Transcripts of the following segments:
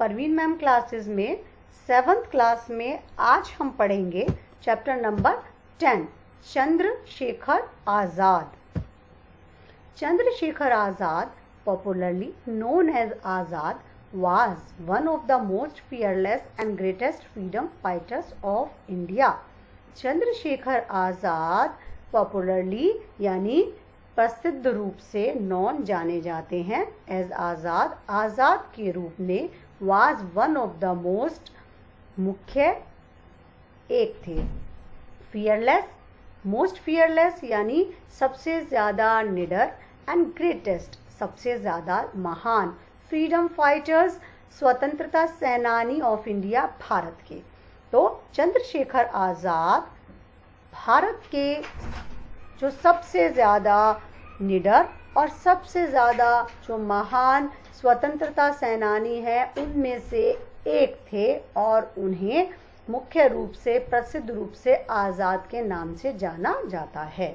Parveen ma'am classes में 7th class में आज हम पढ़ेंगे chapter number 10 Chandrashekhar Azad. Chandrashekhar Azad, popularly known as Azad, was one of the most fearless and greatest freedom fighters of India. Chandrashekhar Azad popularly यानी प्रसिद्ध रूप से नॉन जाने जाते हैं एज आज़ाद। आज़ाद के रूप में was one of the most मुख्य एक थे। फियरलेस, मोस्ट फियरलेस यानी सबसे ज़्यादा निडर, एंड ग्रेटेस्ट सबसे ज़्यादा महान। फ्रीडम फाइटर्स, स्वतंत्रता सेनानी ऑफ इंडिया, भारत के। तो चंद्रशेखर आज़ाद भारत के जो सबसे ज़्यादा निडर और सबसे ज़्यादा जो महान स्वतंत्रता सेनानी हैं उनमें से एक थे और उन्हें मुख्य रूप से प्रसिद्ध रूप से आज़ाद के नाम से जाना जाता है।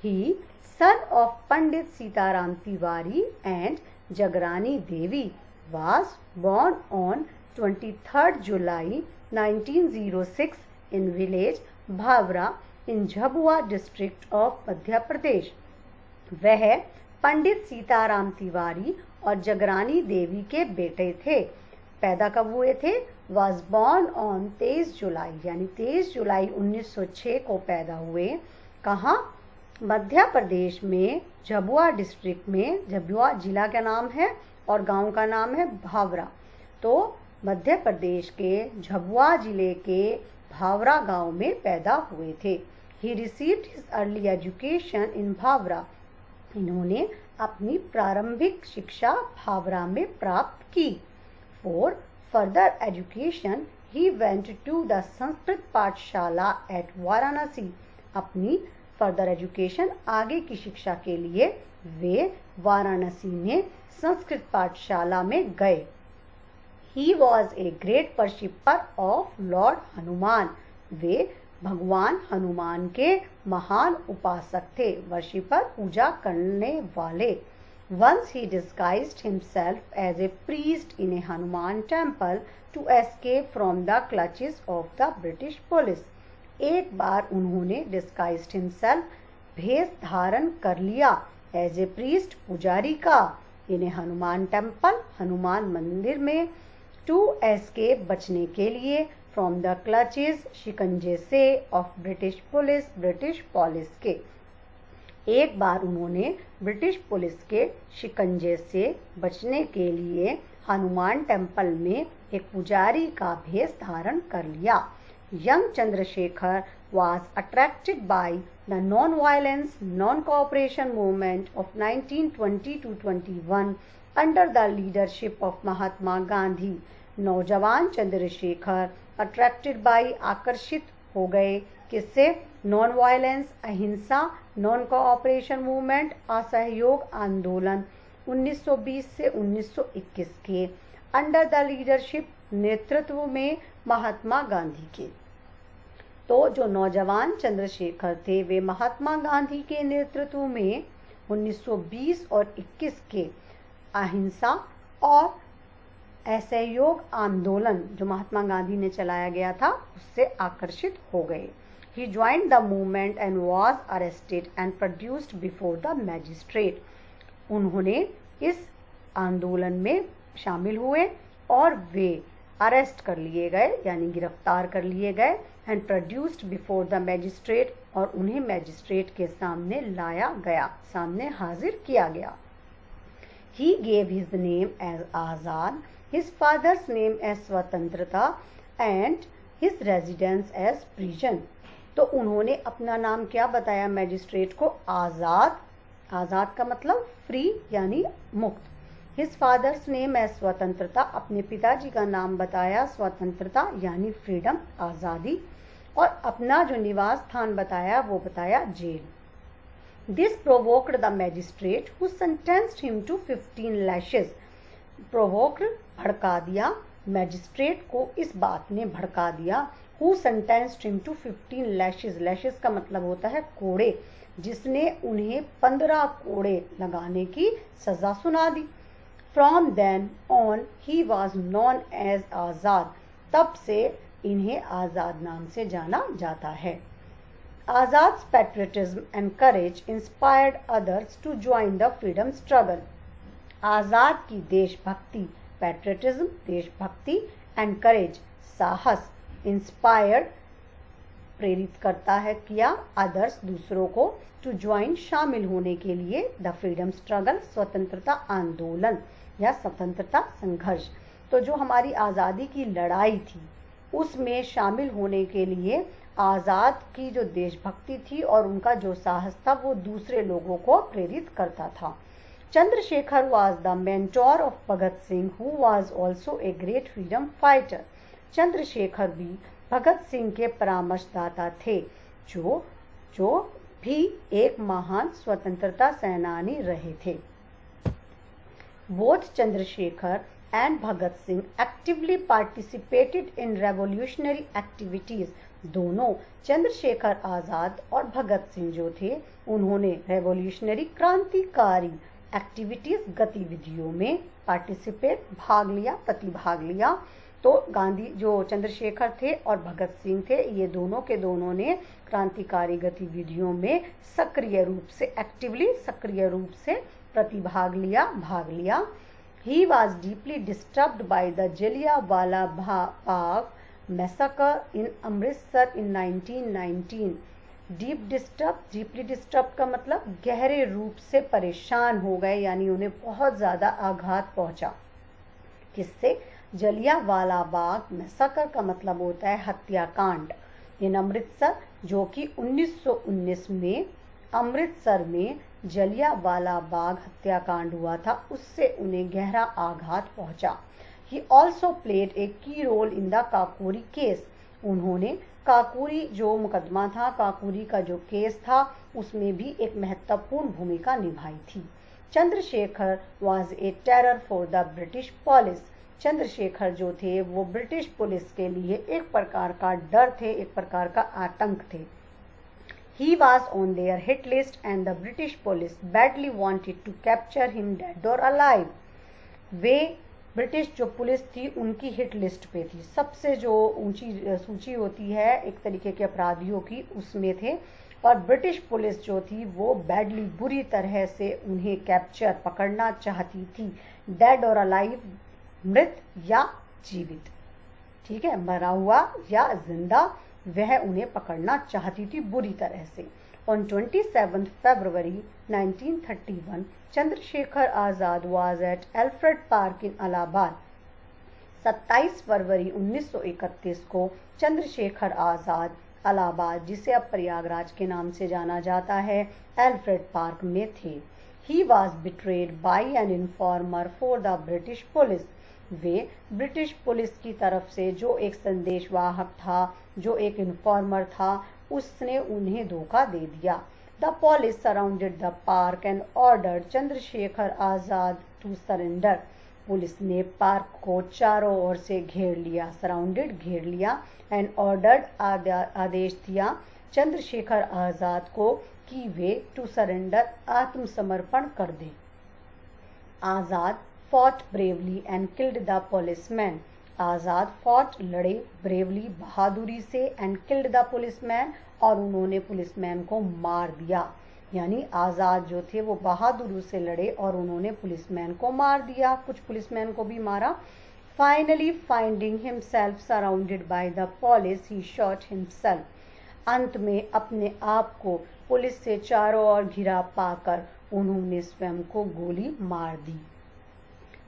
He son of Pandit Sitaram Tiwari and Jagrani Devi was born on 23rd July 1906 in village Bhavra in Jhabua district of Madhya Pradesh. वह पंडित सीताराम तिवारी और जगरानी देवी के बेटे थे। पैदा कब हुए थे? was born on 23 जुलाई यानी 23 जुलाई 1906 को पैदा हुए। कहाँ? मध्य प्रदेश में झाबुआ डिस्ट्रिक्ट में। झाबुआ जिला का नाम है और गांव का नाम है भावरा। तो मध्य प्रदेश के झाबुआ जिले के भावरा गांव में पैदा हुए थे। He received his early education in Bhavra. इन्होंने अपनी प्रारंभिक शिक्षा भावरा में प्राप्त की। For further education he went to the Sanskrit pathshala at Varanasi. अपनी फर्दर एजुकेशन आगे की शिक्षा के लिए वे वाराणसी में संस्कृत पाठशाला में गए। He was a great worshipper of lord Hanuman. वे भगवान हनुमान के महान उपासक थे। वर्शिपर, पूजा करने वाले। Once he disguised himself as a priest in a Hanuman temple to escape from the clutches of the British police. एक बार उन्होंने डिस्गाइज्ड हिमसेल्फ, भेष धारण कर लिया, एज ए प्रीस्ट, पुजारी का, इन्हें हनुमान टेम्पल, हनुमान मंदिर में, टू एस्केप, बचने के लिए, फ्रॉम द क्लचेस, शिकंजे से, of British police, British police के। एक बार उन्होंने ब्रिटिश पुलिस के शिकंजे से बचने के लिए हनुमान टेम्पल में एक पुजारी का भेष धारण कर लिया। Young Chandrashekhar was attracted by the non-violence, non-cooperation movement of 1920-21 under the leadership of Mahatma Gandhi. नौजवान चंद्रशेखर अट्रैक्टेड बाई, आकर्षित हो गए, किससे? नॉन वायलेंस, अहिंसा, नॉन कोऑपरेशन मूवमेंट, असहयोग आंदोलन 1920 से 1921 के, अंडर द लीडरशिप, नेतृत्व में महात्मा गांधी के। तो जो नौजवान चंद्रशेखर थे वे महात्मा गांधी के नेतृत्व में 1920 और 21 के अहिंसा और असहयोग आंदोलन जो महात्मा गांधी ने चलाया गया था उससे आकर्षित हो गए। He joined the movement and was arrested and produced before the magistrate. उन्होंने इस आंदोलन में शामिल हुए और वे अरेस्ट कर लिए गए यानी गिरफ्तार कर लिए गए, and produced before the magistrate, और उन्हें मैजिस्ट्रेट के सामने लाया गया, सामने हाजिर किया गया। He gave his name as Azad, his father's name as स्वतंत्रता and his residence as prison। तो उन्होंने अपना नाम क्या बताया मैजिस्ट्रेट को? आज़ाद। आज़ाद का मतलब फ्री यानी मुक्त। his father's name as स्वतंत्रता, अपने पिताजी का नाम बताया स्वतंत्रता यानी फ्रीडम, आज़ादी, और अपना जो निवास स्थान बताया वो बताया जेल। This provoked the magistrate who sentenced him to 15 lashes। Provoked, भड़का दिया, मैजिस्ट्रेट को इस बात ने भड़का दिया। Who sentenced him to 15 lashes. Lashes का मतलब होता है कोड़े, जिसने उन्हें 15 कोड़े लगाने की सजा सुना दी। From then on he was known as Azad, तब से इन्हें आज़ाद नाम से जाना जाता है। Azad's patriotism and courage inspired others to join the freedom struggle. Azad की देशभक्ति, पैट्रियटिज्म देशभक्ति, एंड करेज साहस, इंस्पायर्ड प्रेरित करता है किया, अदर्स दूसरों को, टू ज्वाइन शामिल होने के लिए, द फ्रीडम स्ट्रगल स्वतंत्रता आंदोलन या स्वतंत्रता संघर्ष। तो जो हमारी आज़ादी की लड़ाई थी उसमें शामिल होने के लिए आज़ाद की जो देशभक्ति थी और उनका जो साहस था वो दूसरे लोगों को प्रेरित करता था। Chandrashekhar was the mentor of Bhagat Singh who was also a great freedom fighter। Chandrashekhar भी भगत सिंह के परामर्शदाता थे जो भी एक महान स्वतंत्रता सेनानी रहे थे। Both Chandrasekhar and Bhagat Singh actively participated in revolutionary activities। दोनों चंद्रशेखर आज़ाद और भगत सिंह जो थे उन्होंने रेवोल्यूशनरी क्रांतिकारी एक्टिविटीज गतिविधियों में पार्टिसिपेट भाग लिया, प्रतिभाग लिया। तो गांधी जो चंद्रशेखर थे और भगत सिंह थे ये दोनों के दोनों ने क्रांतिकारी गतिविधियों में सक्रिय रूप से एक्टिवली सक्रिय रूप से प्रतिभाग लिया, भाग लिया। He was deeply disturbed by the Jallianwala Bagh massacre in Amritsar in 1919। deeply disturbed का मतलब गहरे रूप से परेशान हो गए, यानी उन्हें बहुत ज़्यादा आघात पहुंचा। किससे? जलियांवाला बाग मैसाकर का मतलब होता है हत्याकांड। इन अमृतसर, जो कि 1919 में अमृतसर में जलियांवाला बाग हत्याकांड हुआ था, उससे उन्हें गहरा आघात पहुंचा। He also played a key role in the Kakori case. उन्होंने काकोरी जो मुकदमा था, काकोरी का जो केस था, उसमें भी एक महत्वपूर्ण भूमिका निभाई थी। Chandrashekhar was a terror for the British police। Chandrashekhar जो थे वो ब्रिटिश पुलिस के लिए एक प्रकार का डर थे, एक प्रकार का आतंक थे। He was on their hit list and the British police badly wanted to capture him dead or alive। Way British जो पुलिस थी उनकी हिट लिस्ट पे थी, सबसे जो ऊंची सूची होती है एक तरीके के अपराधियों की, उसमें थे। और ब्रिटिश पुलिस जो थी वो बैडली बुरी तरह से उन्हें कैप्चर पकड़ना चाहती थी, डेड और अलाइव मृत या जीवित, ठीक है, मरा हुआ या जिंदा, वह उन्हें पकड़ना चाहती थी बुरी तरह से। On 27 February 1931 Chandrashekhar Azad was at Alfred Park in Allahabad. 27 फरवरी 1931 को चंद्रशेखर आज़ाद इलाहाबाद, जिसे अब प्रयागराज के नाम से जाना जाता है, एल्फ्रेड पार्क में थे। He was betrayed by an informer for the British police। Way British police की तरफ से जो एक संदेशवाहक था, जो एक इन्फॉर्मर था, उसने उन्हें धोखा दे दिया। The police surrounded the park and ordered Chandrashekhar Azad to surrender. Police ने पार्क को चारों ओर से घेर लिया, सराउंडेड घेर लिया, एंड ऑर्डर्ड आदेश दिया चंद्रशेखर आज़ाद को कि वे टू सरेंडर आत्मसमर्पण कर दें। आज़ाद fought bravely and killed the policeman। Azad fought लड़े bravely बहादुरी से and killed the policeman और उन्होंने पुलिसमैन को मार दिया। यानी आज़ाद जो थे वो बहादुरी से लड़े और उन्होंने पुलिसमैन को मार दिया, कुछ पुलिसमैन को भी मारा। Finally finding himself surrounded by the police he shot himself। अंत में अपने आप को पुलिस से चारों ओर घिरा पाकर उन्होंने स्वयं को गोली मार दी।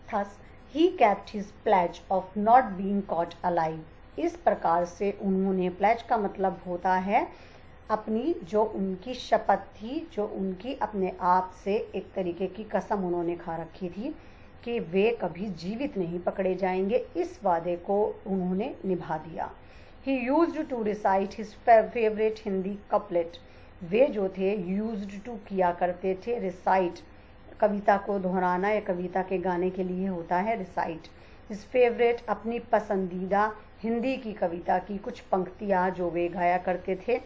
Thus he kept his pledge of not being caught alive। इस प्रकार से उन्होंने, प्लेज का मतलब होता है अपनी जो उनकी शपथ थी, जो उनकी अपने आप से एक तरीके की कसम उन्होंने खा रखी थी कि वे कभी जीवित नहीं पकड़े जाएंगे, इस वादे को उन्होंने निभा दिया। He used to recite his favorite Hindi couplet. वे जो थे used to किया करते थे, recite कविता को दोहराना या कविता के गाने के लिए होता है रिसाइट। इस फेवरेट अपनी पसंदीदा हिंदी की कविता की कुछ पंक्तियां जो वे गाया करते थे।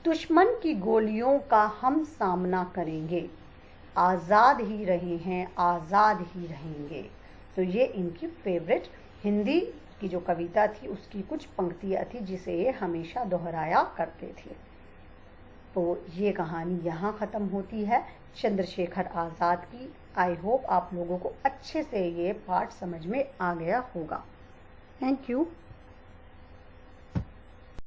दुश्मन की गोलियों का हम सामना करेंगे, आज़ाद ही रहे हैं, आज़ाद ही रहेंगे। तो ये इनकी फेवरेट हिंदी की जो कविता थी उसकी कुछ पंक्तियाँ थी जिसे ये हमेशा दोहराया करते थे। तो ये कहानी यहाँ ख़त्म होती है चंद्रशेखर आज़ाद की। आई होप आप लोगों को अच्छे से ये पार्ट समझ में आ गया होगा। Thank you.